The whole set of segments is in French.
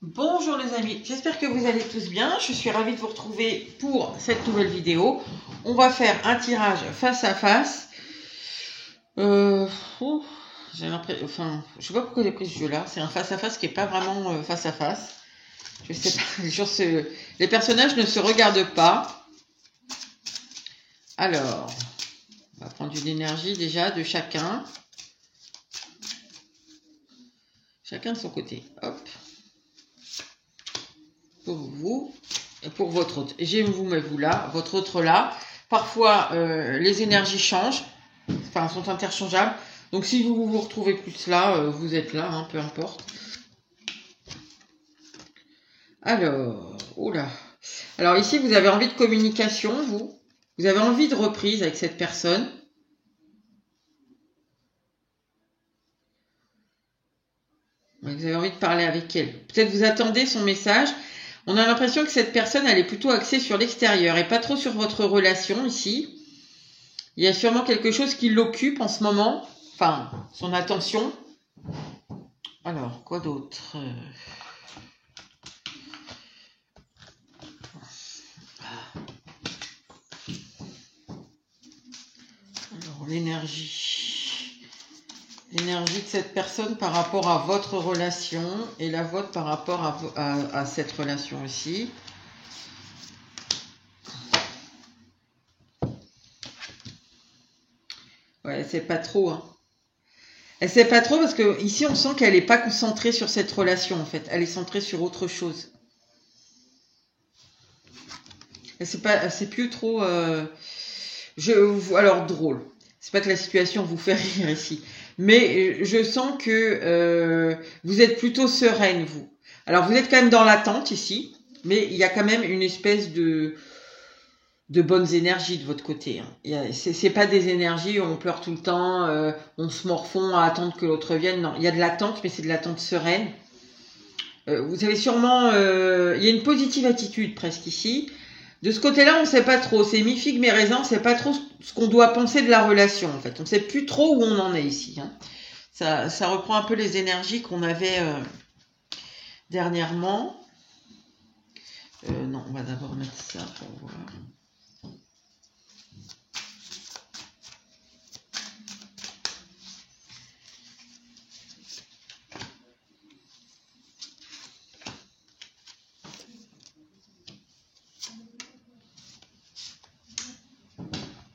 Bonjour les amis, j'espère que vous allez tous bien. Je suis ravie de vous retrouver pour cette nouvelle vidéo. On va faire un tirage face à face. J'ai l'impression, je sais pas pourquoi j'ai pris ce jeu-là. C'est un face à face qui est pas vraiment face à face. Je sais pas. Les personnages ne se regardent pas. Alors, on va prendre une énergie déjà de chacun. Chacun de son côté. Hop. Pour vous et pour votre autre. Je vous mets vous là, votre autre là. Parfois, les énergies changent, enfin, sont interchangeables. Donc, si vous vous retrouvez plus là, vous êtes là, hein, peu importe. Alors, oula. Alors, ici, vous avez envie de communication, vous. Vous avez envie de reprise avec cette personne. Vous avez envie de parler avec elle. Peut-être vous attendez son message. On a l'impression que cette personne, elle est plutôt axée sur l'extérieur et pas trop sur votre relation ici. Il y a sûrement quelque chose qui l'occupe en ce moment. Enfin, son attention. Alors, quoi d'autre? Alors, l'énergie. L'énergie de cette personne par rapport à votre relation et la vôtre par rapport à cette relation aussi. Ouais, c'est pas trop, hein. Elle sait pas trop parce que ici on sent qu'elle n'est pas concentrée sur cette relation en fait. Elle est centrée sur autre chose. Elle sait plus trop. Alors drôle. C'est pas que la situation vous fait rire ici, mais je sens que vous êtes plutôt sereine vous. Alors vous êtes quand même dans l'attente ici, mais il y a quand même une espèce de bonnes énergies de votre côté. Hein. C'est pas des énergies où on pleure tout le temps, on se morfond à attendre que l'autre vienne. Non, il y a de l'attente, mais c'est de l'attente sereine. Vous avez sûrement... il y a une positive attitude presque ici. De ce côté-là, on ne sait pas trop. C'est mi-figue, mi-raisin. On ne sait pas trop ce qu'on doit penser de la relation, en fait. On ne sait plus trop où on en est ici. Hein. Ça reprend un peu les énergies qu'on avait dernièrement. Non, on va d'abord mettre ça pour voir.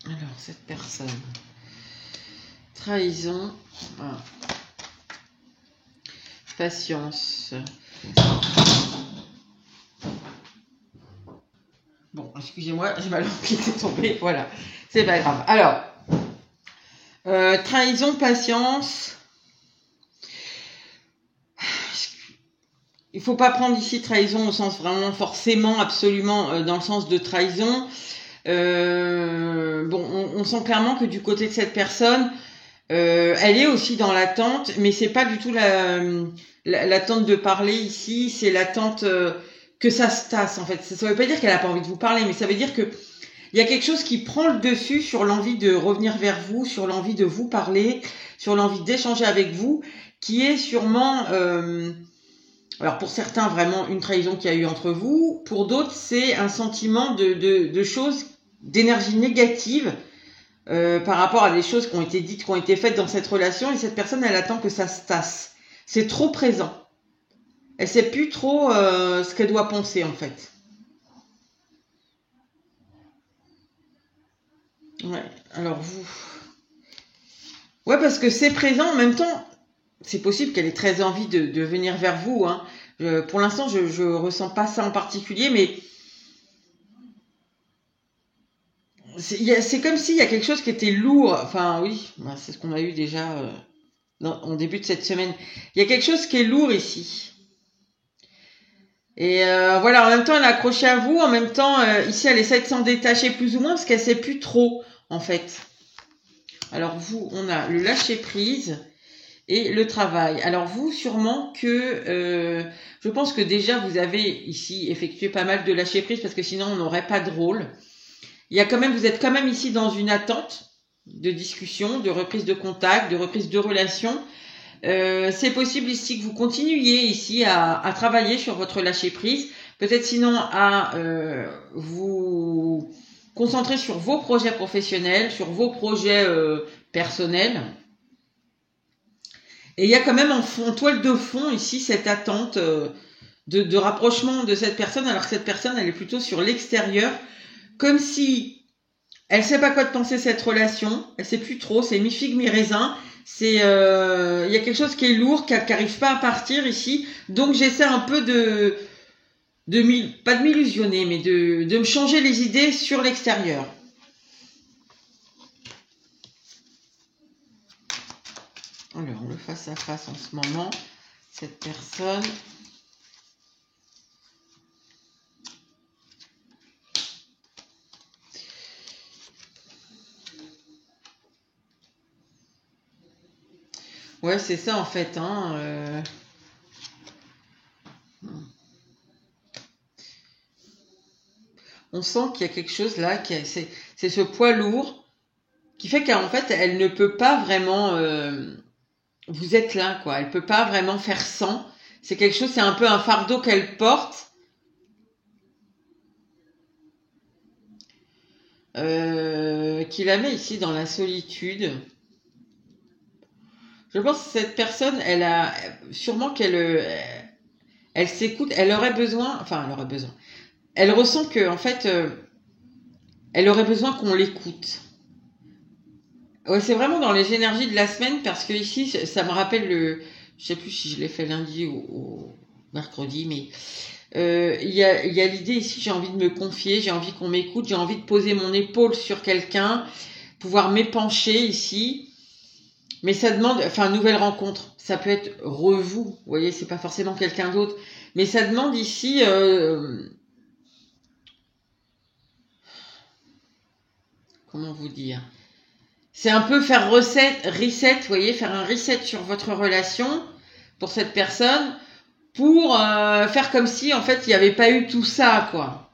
Alors, cette personne. Trahison. Ah. Patience. Bon, excusez-moi, j'ai ma lampe qui était tombée. Voilà, c'est pas grave. Alors, trahison, patience. Il faut pas prendre ici trahison au sens vraiment forcément, absolument, dans le sens de trahison. Bon, on sent clairement que du côté de cette personne, elle est aussi dans l'attente, mais c'est pas du tout l'attente de parler ici, c'est l'attente que ça se tasse en fait. Ça veut pas dire qu'elle a pas envie de vous parler, mais ça veut dire que il y a quelque chose qui prend le dessus sur l'envie de revenir vers vous, sur l'envie de vous parler, sur l'envie d'échanger avec vous, qui est sûrement, alors pour certains vraiment une trahison qu'il y a eu entre vous, pour d'autres c'est un sentiment de choses, d'énergie négative. Par rapport à des choses qui ont été dites, qui ont été faites dans cette relation, et cette personne, elle attend que ça se tasse. C'est trop présent. Elle sait plus trop ce qu'elle doit penser, en fait. Ouais, alors vous... Ouais, parce que c'est présent, en même temps, c'est possible qu'elle ait très envie de venir vers vous. Hein. Pour l'instant, je ressens pas ça en particulier, mais... C'est comme s'il y a quelque chose qui était lourd. Enfin, oui, c'est ce qu'on a eu déjà en début de cette semaine. Il y a quelque chose qui est lourd ici. Et voilà, en même temps, elle est accrochée à vous. En même temps, ici, elle essaie de s'en détacher plus ou moins parce qu'elle sait plus trop, en fait. Alors, vous, on a le lâcher-prise et le travail. Alors, vous, sûrement que... je pense que déjà, vous avez ici effectué pas mal de lâcher-prise parce que sinon, on n'aurait pas de rôle. Il y a quand même, vous êtes quand même ici dans une attente de discussion, de reprise de contact, de reprise de relation. C'est possible ici que vous continuiez ici à travailler sur votre lâcher prise. Peut-être sinon à vous concentrer sur vos projets professionnels, sur vos projets personnels. Et il y a quand même en toile de fond ici cette attente de rapprochement de cette personne, alors que cette personne elle est plutôt sur l'extérieur, comme si elle sait pas quoi de penser cette relation, elle sait plus trop, c'est mi-figue mi-raisin, c'est il y a quelque chose qui est lourd, qui n'arrive pas à partir ici, donc j'essaie un peu pas de m'illusionner, mais de me changer les idées sur l'extérieur. Alors, le face à face en ce moment, cette personne. Ouais, c'est ça en fait. Hein, on sent qu'il y a quelque chose là, c'est ce poids lourd qui fait qu'en fait, elle ne peut pas vraiment... vous êtes là, quoi. Elle peut pas vraiment faire sans. C'est quelque chose, c'est un peu un fardeau qu'elle porte. Qui la met ici dans la solitude. Je pense que cette personne, elle a sûrement elle s'écoute, elle aurait besoin, enfin elle aurait besoin. Elle ressent que en fait, elle aurait besoin qu'on l'écoute. Ouais, c'est vraiment dans les énergies de la semaine parce que ici, ça me rappelle je sais plus si je l'ai fait lundi ou mercredi, mais il y a l'idée ici, j'ai envie de me confier, j'ai envie qu'on m'écoute, j'ai envie de poser mon épaule sur quelqu'un, pouvoir m'épancher ici. Mais ça demande, enfin, nouvelle rencontre. Ça peut être vous, vous voyez, c'est pas forcément quelqu'un d'autre. Mais ça demande ici, comment vous dire? C'est un peu faire reset, vous voyez, faire un reset sur votre relation pour cette personne, pour faire comme si, en fait, il n'y avait pas eu tout ça, quoi.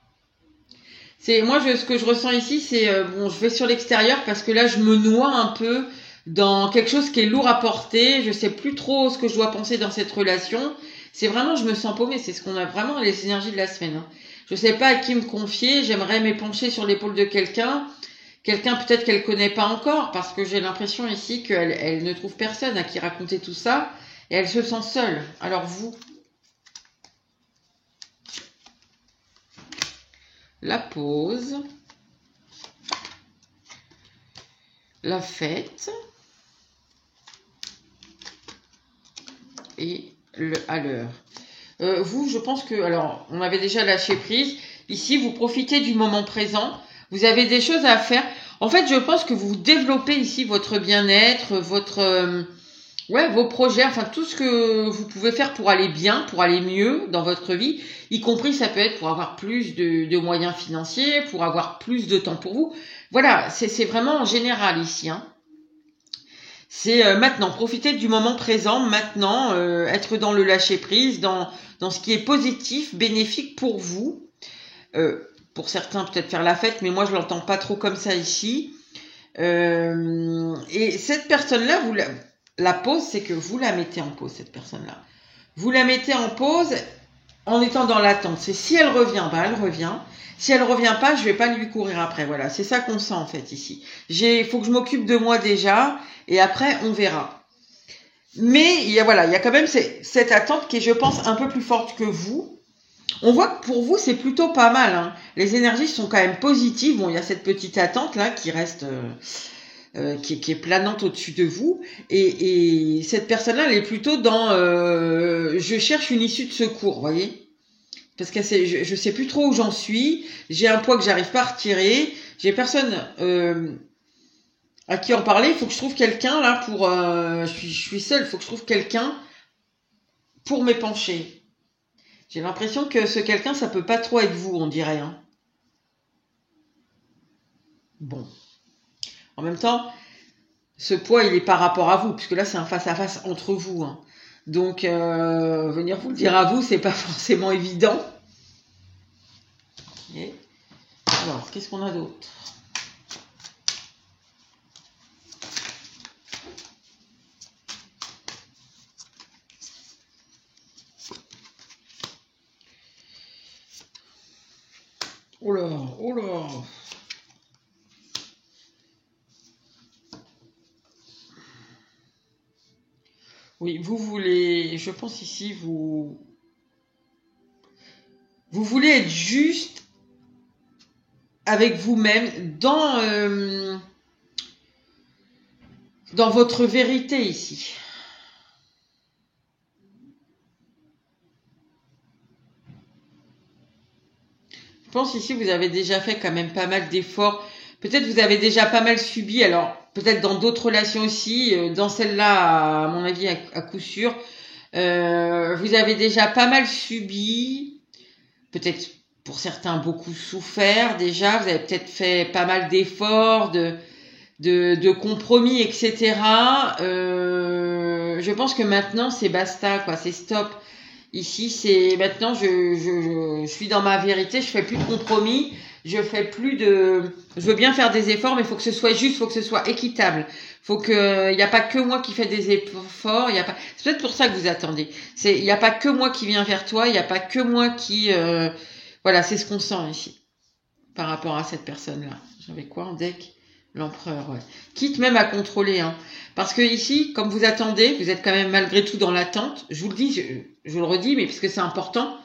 Ce que je ressens ici, c'est, bon, je vais sur l'extérieur parce que là, je me noie un peu dans quelque chose qui est lourd à porter, je sais plus trop ce que je dois penser dans cette relation. C'est vraiment, je me sens paumée, c'est ce qu'on a vraiment les énergies de la semaine. Hein. Je sais pas à qui me confier, j'aimerais m'épancher sur l'épaule de quelqu'un peut-être qu'elle connaît pas encore, parce que j'ai l'impression ici qu'elle ne trouve personne à qui raconter tout ça, et elle se sent seule. Alors vous, la pause, la fête, et le à l'heure. Vous, je pense que, alors, on avait déjà lâché prise. Ici, vous profitez du moment présent. Vous avez des choses à faire. En fait, je pense que vous développez ici votre bien-être, vos projets, enfin tout ce que vous pouvez faire pour aller bien, pour aller mieux dans votre vie, y compris ça peut être pour avoir plus de moyens financiers, pour avoir plus de temps pour vous. Voilà, c'est vraiment en général ici. Hein. C'est maintenant, profiter du moment présent, maintenant, être dans le lâcher-prise, dans ce qui est positif, bénéfique pour vous. Pour certains, peut-être faire la fête, mais moi, je l'entends pas trop comme ça ici. Et cette personne-là, la pause, c'est que vous la mettez en pause, cette personne-là. Vous la mettez en pause en étant dans l'attente. C'est si elle revient, bah elle revient. Si elle revient pas, je vais pas lui courir après. Voilà, c'est ça qu'on sent en fait ici. Faut que je m'occupe de moi déjà, et après on verra. Mais il y a quand même cette attente qui est, je pense, un peu plus forte que vous. On voit que pour vous, c'est plutôt pas mal. Hein. Les énergies sont quand même positives. Bon, il y a cette petite attente là qui reste, qui est planante au-dessus de vous. Et cette personne-là, elle est plutôt dans je cherche une issue de secours, vous voyez. Parce que je sais plus trop où j'en suis. J'ai un poids que j'arrive pas à retirer. J'ai personne à qui en parler. Il faut que je trouve quelqu'un là pour. Je suis seule. Il faut que je trouve quelqu'un pour m'épancher. J'ai l'impression que ce quelqu'un, ça peut pas trop être vous, on dirait. Hein. Bon. En même temps, ce poids, il est par rapport à vous, puisque là, c'est un face-à-face entre vous. Hein. Donc, venir vous le dire à vous, c'est pas forcément évident. Okay. Alors, qu'est-ce qu'on a d'autre? Oh là, oh là. Oui, vous voulez, je pense ici, vous voulez être juste avec vous-même dans votre vérité ici. Je pense ici vous avez déjà fait quand même pas mal d'efforts. Peut-être vous avez déjà pas mal subi. Alors peut-être dans d'autres relations aussi. Dans celle-là, à mon avis, à coup sûr, vous avez déjà pas mal subi. Peut-être pour certains beaucoup souffert déjà. Vous avez peut-être fait pas mal d'efforts, de compromis, etc. Je pense que maintenant c'est basta, quoi. C'est stop. Ici, c'est maintenant, je suis dans ma vérité, je fais plus de compromis, je veux bien faire des efforts, mais il faut que ce soit juste, il faut que ce soit équitable. Il n'y a pas que moi qui fais des efforts, c'est peut-être pour ça que vous attendez. Il n'y a pas que moi qui viens vers toi, il n'y a pas que moi voilà, c'est ce qu'on sent ici, par rapport à cette personne-là. J'avais quoi en deck? L'empereur, ouais. Quitte même à contrôler, hein. Parce que ici, comme vous attendez, vous êtes quand même malgré tout dans l'attente. Je vous le dis, je le redis, mais puisque c'est important,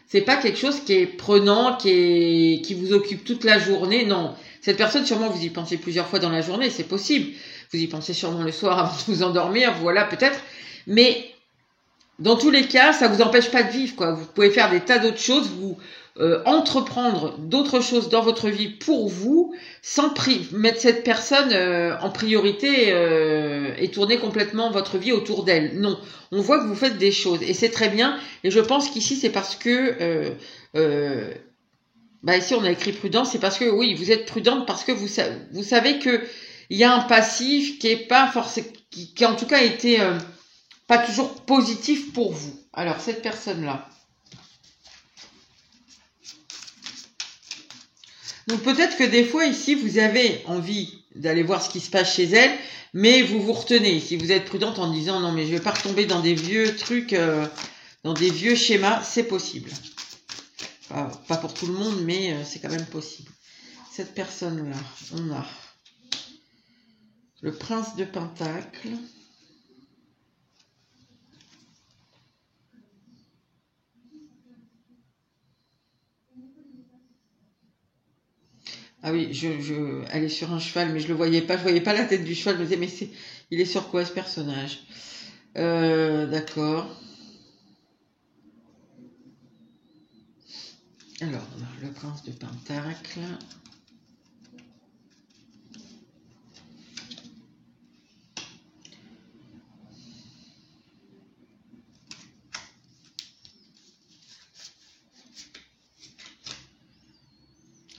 c'est pas quelque chose qui est prenant, qui vous occupe toute la journée. Non. Cette personne, sûrement, vous y pensez plusieurs fois dans la journée, c'est possible. Vous y pensez sûrement le soir avant de vous endormir, voilà, peut-être. Mais, dans tous les cas, ça vous empêche pas de vivre, quoi. Vous pouvez faire des tas d'autres choses, entreprendre d'autres choses dans votre vie pour vous, sans mettre cette personne en priorité et tourner complètement votre vie autour d'elle. Non, on voit que vous faites des choses et c'est très bien. Et je pense qu'ici c'est parce que ici on a écrit prudence, c'est parce que oui vous êtes prudente parce que vous savez que il y a un passif qui est pas forcément, qui en tout cas été pas toujours positif pour vous. Alors cette personne là. Donc peut-être que des fois ici, vous avez envie d'aller voir ce qui se passe chez elle, mais vous vous retenez. Si vous êtes prudente en disant non mais je vais pas retomber dans des vieux trucs, dans des vieux schémas, c'est possible. Pas pour tout le monde, mais c'est quand même possible. Cette personne-là, on a le prince de Pentacle. Ah oui, elle est sur un cheval, mais je voyais pas la tête du cheval. Je me disais, mais il est sur quoi ce personnage? D'accord. Alors, on a le prince de Pentacle.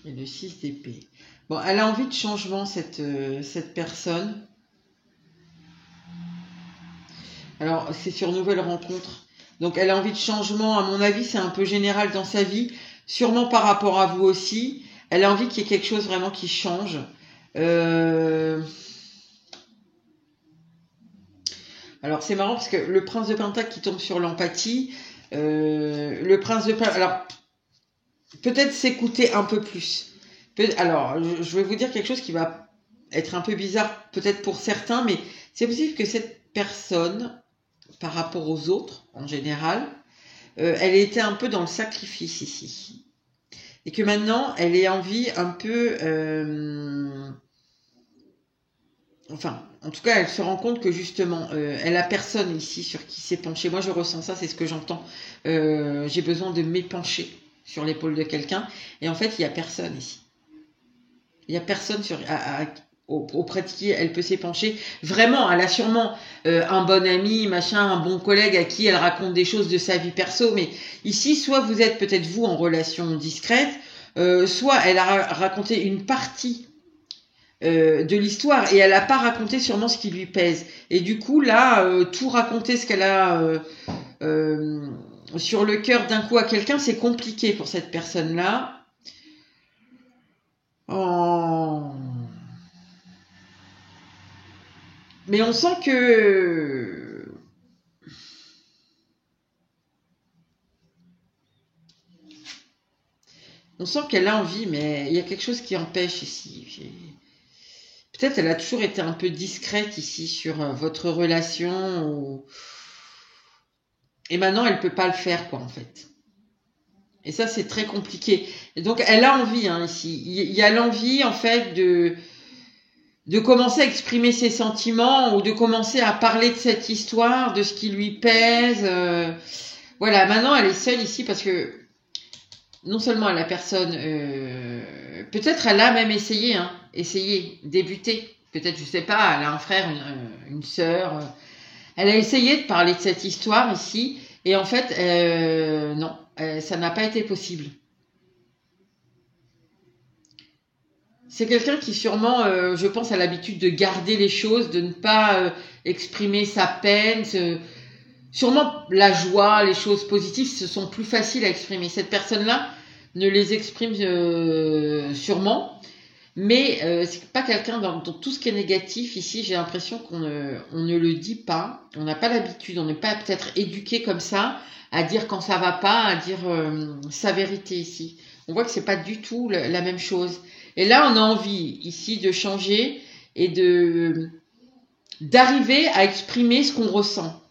Et le 6 d'épée. Bon, elle a envie de changement, cette personne. Alors, c'est sur nouvelle rencontre. Donc, elle a envie de changement. À mon avis, c'est un peu général dans sa vie. Sûrement par rapport à vous aussi. Elle a envie qu'il y ait quelque chose vraiment qui change. Alors, c'est marrant parce que le prince de Pentacle qui tombe sur l'empathie. Le prince de Pentacle... Alors, peut-être s'écouter un peu plus. Alors, je vais vous dire quelque chose qui va être un peu bizarre peut-être pour certains, mais c'est possible que cette personne, par rapport aux autres en général, elle ait été un peu dans le sacrifice ici. Et que maintenant, elle ait envie un peu... Enfin, en tout cas, elle se rend compte que justement, elle a personne ici sur qui s'épancher. Moi, je ressens ça, c'est ce que j'entends. J'ai besoin de m'épancher sur l'épaule de quelqu'un. Et en fait, il n'y a personne ici. Il n'y a personne auprès de qui elle peut s'épancher. Vraiment, elle a sûrement un bon ami, machin, un bon collègue à qui elle raconte des choses de sa vie perso. Mais ici, soit vous êtes peut-être vous en relation discrète, soit elle a raconté une partie de l'histoire et elle n'a pas raconté sûrement ce qui lui pèse. Et du coup, là, tout raconter ce qu'elle a sur le cœur d'un coup à quelqu'un, c'est compliqué pour cette personne-là. Oh. Mais on sent que On sent qu'elle a envie, mais il y a quelque chose qui empêche ici. Peut-être elle a toujours été un peu discrète ici sur votre relation. Et maintenant, elle peut pas le faire, quoi, en fait. Et ça, c'est très compliqué. Et donc, elle a envie, hein, ici. Il y a l'envie, en fait, de commencer à exprimer ses sentiments ou de commencer à parler de cette histoire, de ce qui lui pèse. Voilà, maintenant, elle est seule ici parce que non seulement la personne, peut-être elle a même essayé, débuté. Peut-être, je sais pas, elle a un frère, une sœur. Elle a essayé de parler de cette histoire ici. Et en fait, non, ça n'a pas été possible. C'est quelqu'un qui sûrement, je pense, a l'habitude de garder les choses, de ne pas exprimer sa peine. Sûrement la joie, les choses positives, ce sont plus faciles à exprimer. Cette personne-là ne les exprime sûrement, mais c'est pas quelqu'un dans tout ce qui est négatif. Ici, j'ai l'impression qu'on ne le dit pas. On n'a pas l'habitude, on n'est pas peut-être éduqué comme ça à dire quand ça va pas, à dire sa vérité ici. On voit que c'est pas du tout la même chose. Et là, on a envie ici de changer et d'arriver à exprimer ce qu'on ressent.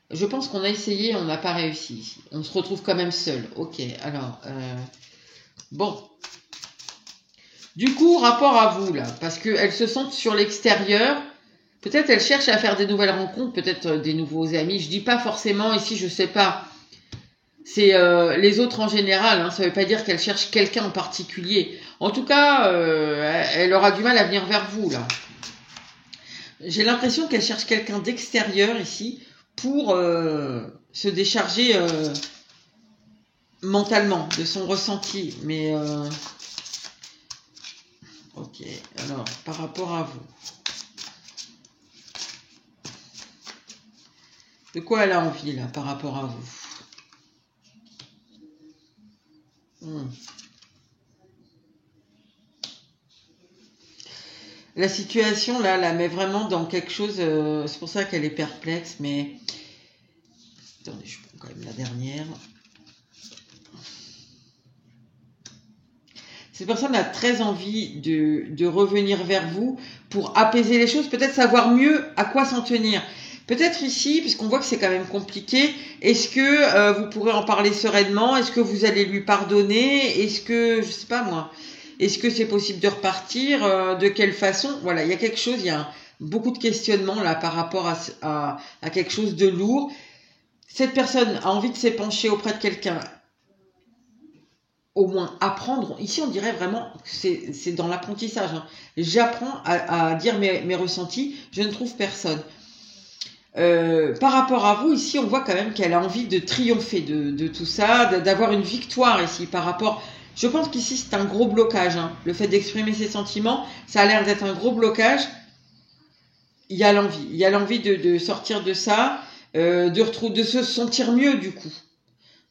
Je pense qu'on a essayé, on n'a pas réussi ici. On se retrouve quand même seul. Ok, alors, bon. Du coup, rapport à vous, là, parce qu'elles se sentent sur l'extérieur. Peut-être elles cherchent à faire des nouvelles rencontres, peut-être des nouveaux amis. Je dis pas forcément, ici, je sais pas. C'est les autres en général, hein, ça veut pas dire qu'elles cherchent quelqu'un en particulier. En tout cas, elle aura du mal à venir vers vous, là. J'ai l'impression qu'elle cherche quelqu'un d'extérieur, ici, pour se décharger mentalement de son ressenti. Mais ok, alors par rapport à vous, de quoi elle a envie là par rapport à vous? La situation là la met vraiment dans quelque chose, c'est pour ça qu'elle est perplexe, mais attendez, je prends quand même la dernière. Cette personne a très envie de revenir vers vous pour apaiser les choses, peut-être savoir mieux à quoi s'en tenir. Peut-être ici, puisqu'on voit que c'est quand même compliqué, est-ce que vous pourrez en parler sereinement? Est-ce que vous allez lui pardonner? Est-ce que, je sais pas moi, est-ce que c'est possible de repartir? De quelle façon? Voilà, il y a quelque chose, il y a beaucoup de questionnements là par rapport à quelque chose de lourd. Cette personne a envie de s'épancher auprès de quelqu'un. Au moins apprendre, ici on dirait vraiment que c'est dans l'apprentissage, hein. J'apprends à dire mes ressentis, je ne trouve personne. Par rapport à vous, ici on voit quand même qu'elle a envie de triompher de tout ça, d'avoir une victoire ici par rapport... Je pense qu'ici c'est un gros blocage, hein. Le fait d'exprimer ses sentiments, ça a l'air d'être un gros blocage. Il y a l'envie de sortir de ça, de se sentir mieux du coup.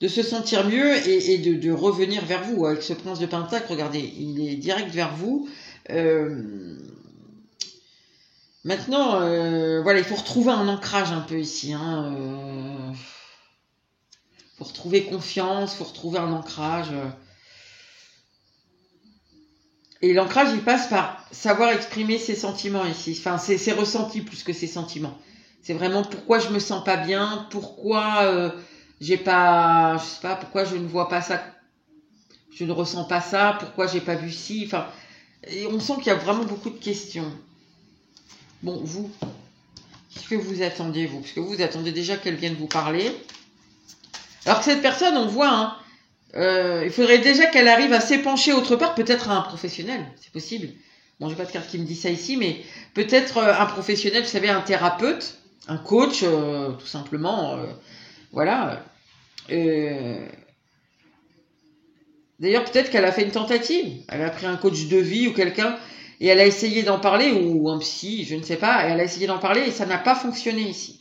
De se sentir mieux et de revenir vers vous. Avec ce prince de Pentacle, regardez, il est direct vers vous. Maintenant, voilà, il faut retrouver un ancrage un peu ici. Hein, faut retrouver confiance, faut retrouver un ancrage. Et l'ancrage, il passe par savoir exprimer ses sentiments ici. Enfin, ses ressentis plus que ses sentiments. C'est vraiment pourquoi je me sens pas bien, pourquoi... j'ai pas, je sais pas, pourquoi je ne vois pas ça, je ne ressens pas ça, pourquoi j'ai pas vu ci, enfin, et on sent qu'il y a vraiment beaucoup de questions. Bon, vous, qu'est-ce que vous attendez, vous? Parce que vous attendez déjà qu'elle vienne vous parler. Alors que cette personne, on voit, hein, il faudrait déjà qu'elle arrive à s'épancher autre part, peut-être à un professionnel, c'est possible. Bon, j'ai pas de carte qui me dit ça ici, mais peut-être un professionnel, vous savez, un thérapeute, un coach, tout simplement, voilà. D'ailleurs, peut-être qu'elle a fait une tentative. Elle a pris un coach de vie ou quelqu'un et elle a essayé d'en parler, ou un psy, je ne sais pas, et elle a essayé d'en parler et ça n'a pas fonctionné ici.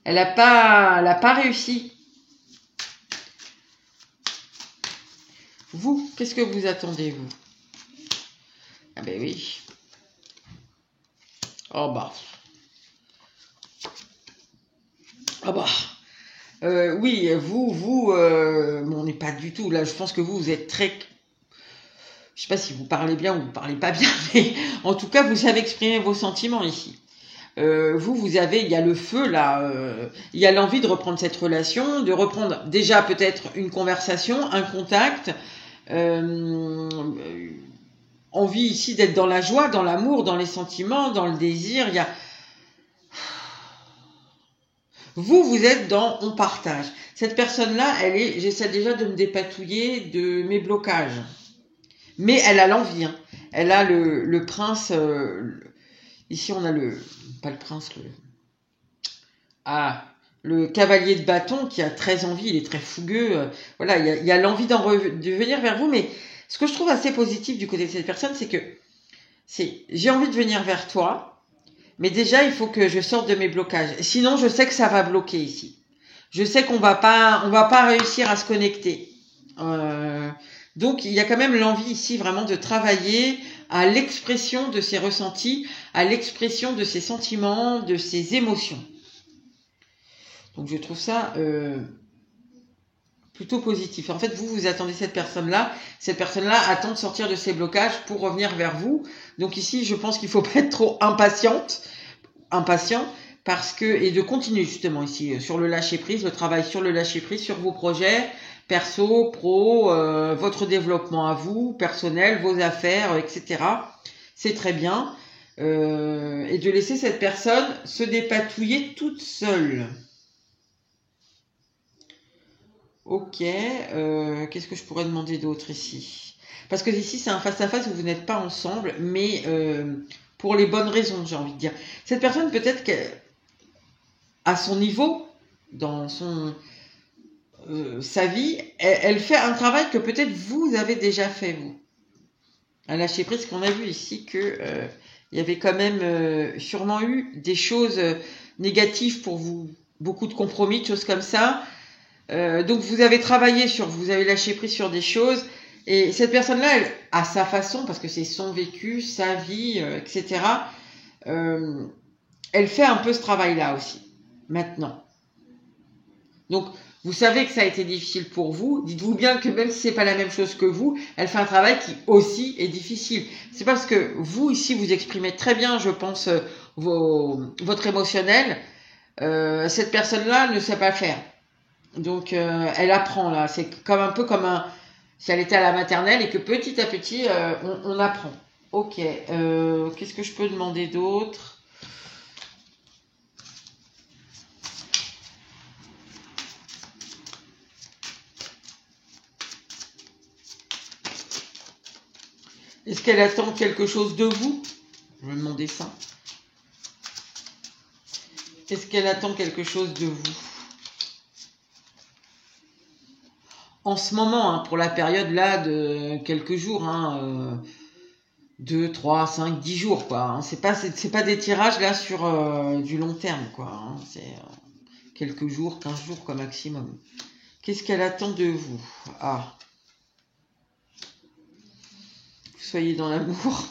Elle n'a pas réussi. Vous, qu'est-ce que vous attendez, vous? Ah ben oui. Oh bah. Ah bah. Oui, bon, on n'est pas du tout là. Je pense que vous êtes très. Je sais pas si vous parlez bien ou vous parlez pas bien, mais en tout cas, vous savez exprimer vos sentiments ici. Vous avez, il y a le feu là, il y a l'envie de reprendre cette relation, de reprendre déjà peut-être une conversation, un contact, envie ici d'être dans la joie, dans l'amour, dans les sentiments, dans le désir. Il y a vous êtes dans on partage. Cette personne-là, j'essaie déjà de me dépatouiller de mes blocages. Mais elle a l'envie, hein. Elle a le prince, ici on a pas le prince, le cavalier de bâton qui a très envie, il est très fougueux, voilà, il y a l'envie de venir vers vous, mais ce que je trouve assez positif du côté de cette personne, c'est que j'ai envie de venir vers toi, mais déjà il faut que je sorte de mes blocages, sinon je sais que ça va bloquer ici. Je sais qu'on va pas réussir à se connecter. Donc, il y a quand même l'envie ici vraiment de travailler à l'expression de ses ressentis, à l'expression de ses sentiments, de ses émotions. Donc, je trouve ça plutôt positif. En fait, vous attendez cette personne-là attend de sortir de ses blocages pour revenir vers vous. Donc ici, je pense qu'il faut pas être trop impatient, et de continuer justement ici sur le lâcher-prise, le travail sur le lâcher-prise, sur vos projets, perso, pro, votre développement à vous, personnel, vos affaires, etc. C'est très bien. Et de laisser cette personne se dépatouiller toute seule. Ok, qu'est-ce que je pourrais demander d'autre ici? Parce que ici, c'est un face-à-face où vous n'êtes pas ensemble, mais pour les bonnes raisons, j'ai envie de dire. Cette personne, peut-être qu'à son niveau, dans sa vie, elle fait un travail que peut-être vous avez déjà fait, vous. À lâcher prise, qu'on a vu ici que il y avait quand même sûrement eu des choses négatives pour vous, beaucoup de compromis, de choses comme ça. Donc vous avez travaillé vous avez lâché prise sur des choses, et cette personne-là, elle, à sa façon, parce que c'est son vécu, sa vie, etc., elle fait un peu ce travail-là aussi, maintenant. Donc, vous savez que ça a été difficile pour vous. Dites-vous bien que même si c'est pas la même chose que vous, elle fait un travail qui aussi est difficile. C'est parce que vous, ici, vous exprimez très bien, je pense, votre émotionnel. Cette personne-là ne sait pas faire. Donc, elle apprend, là. C'est un peu comme si elle était à la maternelle et que petit à petit, on apprend. Ok. Qu'est-ce que je peux demander d'autre ? Est-ce qu'elle attend quelque chose de vous? Je vais demander ça. Est-ce qu'elle attend quelque chose de vous? En ce moment, hein, pour la période là de quelques jours, 2, 3, 5, 10 jours, quoi. Hein. C'est pas des tirages là sur du long terme, quoi. Hein. C'est quelques jours, 15 jours, quoi, maximum. Qu'est-ce qu'elle attend de vous? Soyez dans l'amour.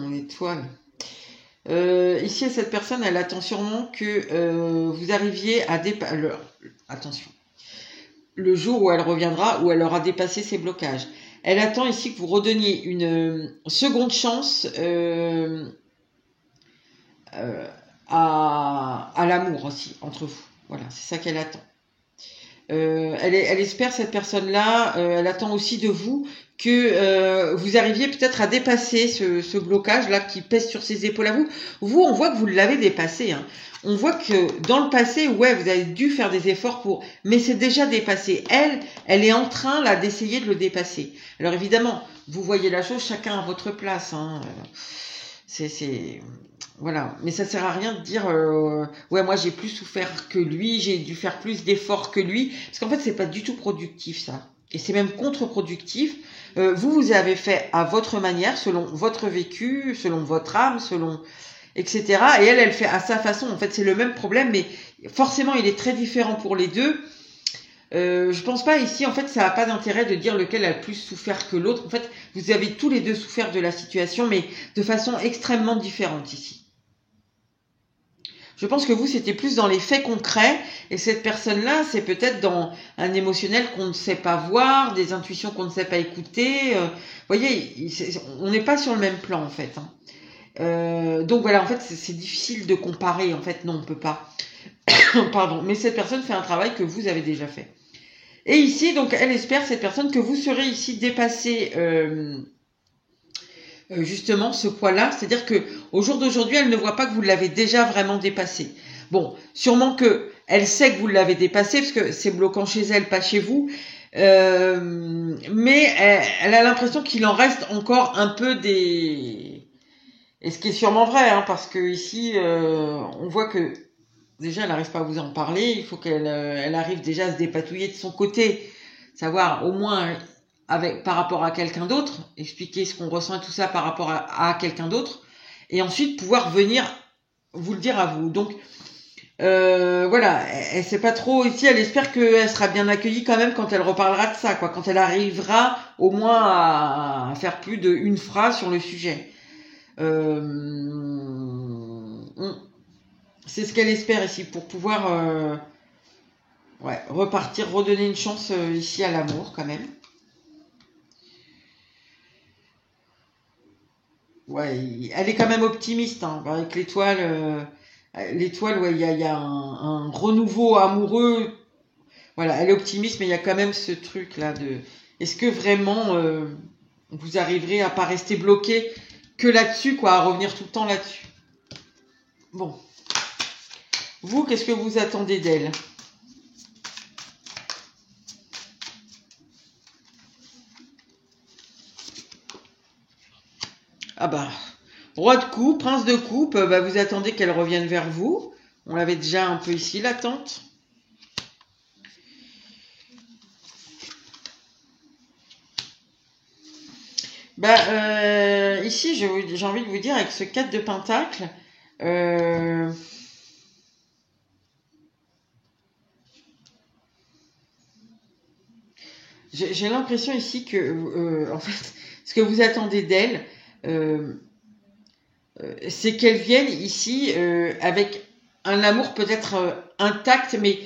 L'étoile. Ici, cette personne, elle attend sûrement que vous arriviez à dépasser. Attention. Le jour où elle reviendra, où elle aura dépassé ses blocages. Elle attend ici que vous redonniez une seconde chance à l'amour aussi, entre vous. Voilà, c'est ça qu'elle attend. Elle espère, cette personne-là, elle attend aussi de vous que vous arriviez peut-être à dépasser ce blocage-là qui pèse sur ses épaules à vous. Vous, on voit que vous l'avez dépassé. Hein. On voit que dans le passé, ouais, vous avez dû faire des efforts mais c'est déjà dépassé. Elle est en train là d'essayer de le dépasser. Alors évidemment, vous voyez la chose, chacun à votre place. Hein. Voilà, mais ça sert à rien de dire ouais, moi j'ai plus souffert que lui, j'ai dû faire plus d'efforts que lui, parce qu'en fait c'est pas du tout productif ça, et c'est même contre-productif. Vous avez fait à votre manière, selon votre vécu, selon votre âme, etc. Et elle fait à sa façon. En fait c'est le même problème, mais forcément il est très différent pour les deux. Je pense pas ici, en fait, ça n'a pas d'intérêt de dire lequel a le plus souffert que l'autre. En fait, vous avez tous les deux souffert de la situation, mais de façon extrêmement différente ici. Je pense que vous, c'était plus dans les faits concrets, et cette personne-là, c'est peut-être dans un émotionnel qu'on ne sait pas voir, des intuitions qu'on ne sait pas écouter. Vous voyez, on n'est pas sur le même plan, en fait. Donc voilà, en fait, c'est difficile de comparer. En fait, non, on peut pas. Pardon. Mais cette personne fait un travail que vous avez déjà fait. Et ici, donc, elle espère, cette personne, que vous serez ici dépassé... justement ce poids-là, c'est-à-dire que au jour d'aujourd'hui, elle ne voit pas que vous l'avez déjà vraiment dépassé. Bon, sûrement que elle sait que vous l'avez dépassé parce que c'est bloquant chez elle, pas chez vous. Mais elle a l'impression qu'il en reste encore un peu des... Et ce qui est sûrement vrai, hein, parce que ici, on voit que déjà, elle n'arrive pas à vous en parler. Il faut qu'elle elle arrive déjà à se dépatouiller de son côté, savoir au moins... par rapport à quelqu'un d'autre, expliquer ce qu'on ressent et tout ça par rapport à quelqu'un d'autre, et ensuite pouvoir venir vous le dire à vous. Donc voilà, elle sait pas trop ici, elle espère qu'elle sera bien accueillie quand même quand elle reparlera de ça, quoi, quand elle arrivera au moins à faire plus d'une phrase sur le sujet. C'est ce qu'elle espère ici pour pouvoir repartir, redonner une chance ici à l'amour quand même. Ouais, elle est quand même optimiste, hein, avec l'étoile. L'étoile, ouais, il y a un renouveau amoureux. Voilà, elle est optimiste, mais il y a quand même ce truc-là de... Est-ce que vraiment vous arriverez à pas rester bloqué que là-dessus, quoi, à revenir tout le temps là-dessus? Bon. Vous, qu'est-ce que vous attendez d'elle? Ah bah, roi de coupe, prince de coupe, bah vous attendez qu'elle revienne vers vous. On l'avait déjà un peu ici, l'attente. Bah, ici, j'ai envie de vous dire, avec ce 4 de pentacle, j'ai l'impression ici que, en fait, ce que vous attendez d'elle, c'est qu'elle vienne ici avec un amour peut-être intact, mais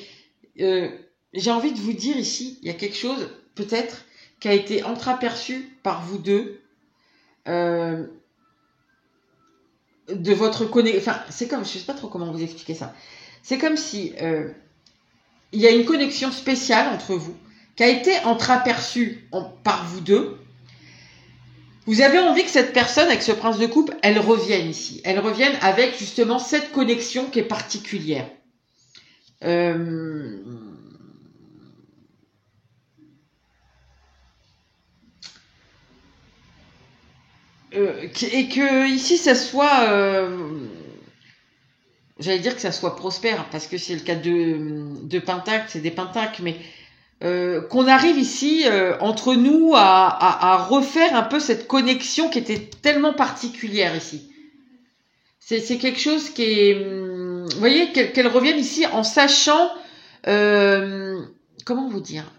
j'ai envie de vous dire ici, il y a quelque chose peut-être qui a été entreaperçu par vous deux de votre connexion. Enfin, c'est comme, je sais pas trop comment vous expliquer ça. C'est comme si il y a une connexion spéciale entre vous qui a été entreaperçue par vous deux. Vous avez envie que cette personne, avec ce prince de coupe, elle revienne ici. Elle revienne avec justement cette connexion qui est particulière. Et que ici, ça soit... j'allais dire que ça soit prospère, parce que c'est le cas de Pentacle, c'est des Pentacles, mais... qu'on arrive ici entre nous à refaire un peu cette connexion qui était tellement particulière ici. C'est quelque chose qui est... vous voyez, qu'elle revienne ici en sachant... comment vous dire,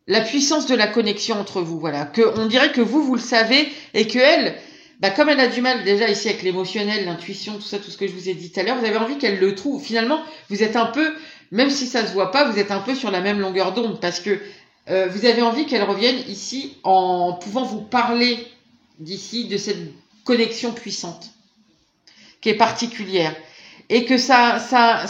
la puissance de la connexion entre vous, voilà. On dirait que vous le savez, et que elle, bah, comme elle a du mal déjà ici avec l'émotionnel, l'intuition, tout ça, tout ce que je vous ai dit tout à l'heure, vous avez envie qu'elle le trouve. Finalement, vous êtes un peu... Même si ça se voit pas, vous êtes un peu sur la même longueur d'onde parce que vous avez envie qu'elle revienne ici en pouvant vous parler d'ici, de cette connexion puissante qui est particulière. Et que ça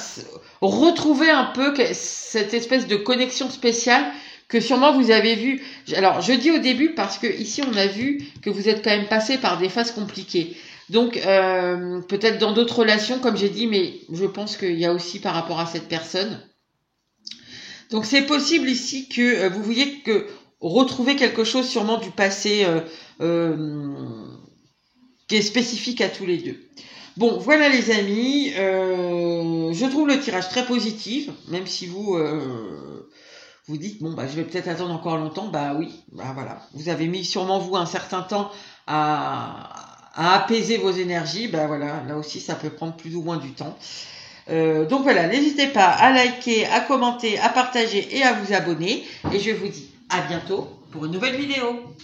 retrouver un peu cette espèce de connexion spéciale que sûrement vous avez vu. Alors, je dis au début parce que ici, on a vu que vous êtes quand même passé par des phases compliquées. Donc, peut-être dans d'autres relations, comme j'ai dit, mais je pense qu'il y a aussi par rapport à cette personne. Donc, c'est possible ici que vous voyez que retrouver quelque chose sûrement du passé qui est spécifique à tous les deux. Bon, voilà les amis. Je trouve le tirage très positif, même si vous dites, bon, bah, je vais peut-être attendre encore longtemps. Bah oui, bah voilà. Vous avez mis sûrement, vous, un certain temps à apaiser vos énergies, ben voilà, là aussi ça peut prendre plus ou moins du temps. Donc voilà, n'hésitez pas à liker, à commenter, à partager et à vous abonner. Et je vous dis à bientôt pour une nouvelle vidéo.